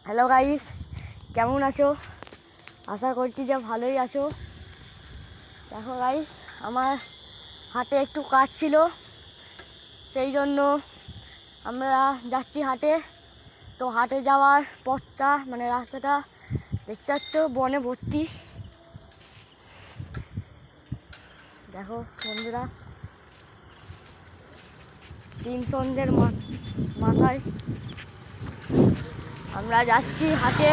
Hello guys, কেমন আছো? আশা করছি যে ভালোই আছো। দেখো গাইস, আমার হাটে একটু কাজ ছিল, সেই জন্য আমরা যাচ্ছি হাটে। তো হাটে যাওয়ার পথটা রাস্তাটা দেখতে পাচ্ছ বনে ভর্তি। দেখো বন্ধুরা, 3 সন্ধ্যের মাথায় আমরা যাচ্ছি হাটে।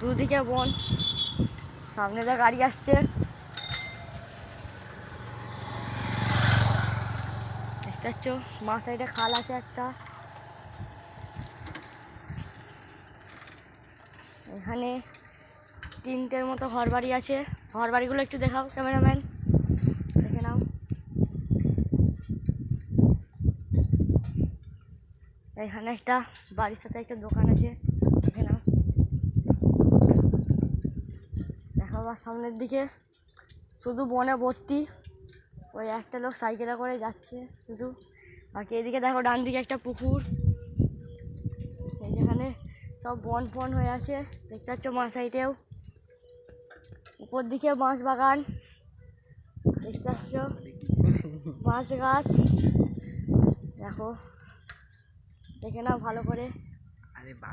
দুদিকে বন, সামনে দিয়ে গাড়ি আসছে, দেখতে পাচ্ছ। মা সাইডে খাল আছে একটা। এখানে 3টের মতো ঘর বাড়ি আছে। ঘর বাড়িগুলো একটু দেখাও ক্যামেরাম্যান, দেখে নাও। এখানে একটা বাড়ির সাথে একটা দোকান আছে, দেখে নাও। দেখো আবার সামনের দিকে শুধু বনে ভর্তি। ওই একটা লোক সাইকেলে করে যাচ্ছে শুধু। বাকি এদিকে দেখো ডান দিকে একটা পুকুর, এই যেখানে সব বন ফন হয়ে আছে, দেখতে পাচ্ছ। মা সাইডেও উপর দিকে বাঁশ বাগান, দেখতে পাচ্ছ। বাঁশ গাছ দেখো, দেখে নাও ভালো করে।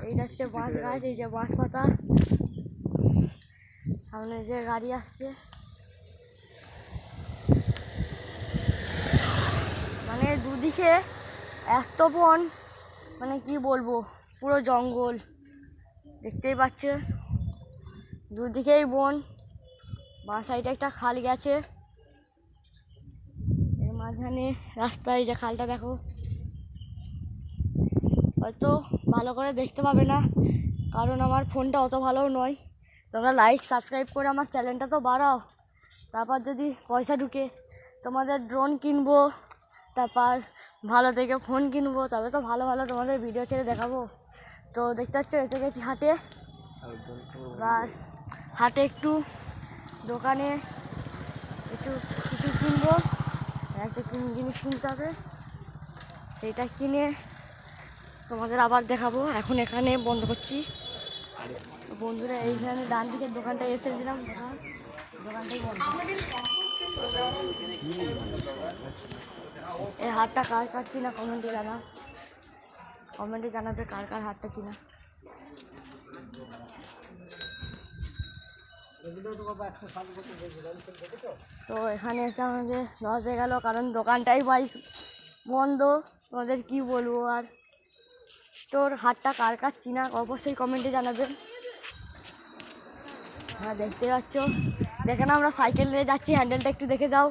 এইটা হচ্ছে বাঁশ গাছ, এই যে বাঁশ পাতা। সামনে যে গাড়ি আসছে, দুদিকে এত বন, কি বলবো, পুরো জঙ্গল। দেখতেই পাচ্ছ দুদিকেই বন। বাঁ সাইডে একটা খাল গেছে, এর মাঝখানে রাস্তায় যে খালটা দেখো। হয়তো ভালো করে দেখতে পাবে না, কারণ আমার ফোনটা অত ভালোও নয়। তোমরা লাইক সাবস্ক্রাইব করে আমার চ্যানেলটা তো বাড়াও। তারপর যদি পয়সা ঢুকে তোমাদের ড্রোন কিনবো, তারপর ভালো থেকে ফোন কিনবো, তবে তো ভালো ভালো তোমাদের ভিডিও ছেড়ে দেখাবো। তো দেখতে পাচ্ছ এসে গেছি হাটে। আর হাটে একটু দোকানে একটু কিছু কিনবো, একটা জিনিস কিনতে হবে, সেইটা কিনে তোমাদের আবার দেখাবো। এখন এখানে বন্ধ করছি বন্ধুরা। এইখানে ডান দিকের দোকানটা এসেছিলাম, দোকানটাই বন্ধ। এই হাটটা কার কার চিনা কমেন্টে জানাবে কার কার হাটটা চিনা। তো এখানে এসে আমাদের লস হয়ে গেল, কারণ দোকানটাই বন্ধ। তোমাদের কি বলবো আর। তোর হাটটা কার কার চিনা অবশ্যই কমেন্টে জানাবেন। হ্যাঁ দেখতে পাচ্ছ, দেখে না আমরা সাইকেল নিয়ে যাচ্ছি, হ্যান্ডেলটা একটু দেখে দাও।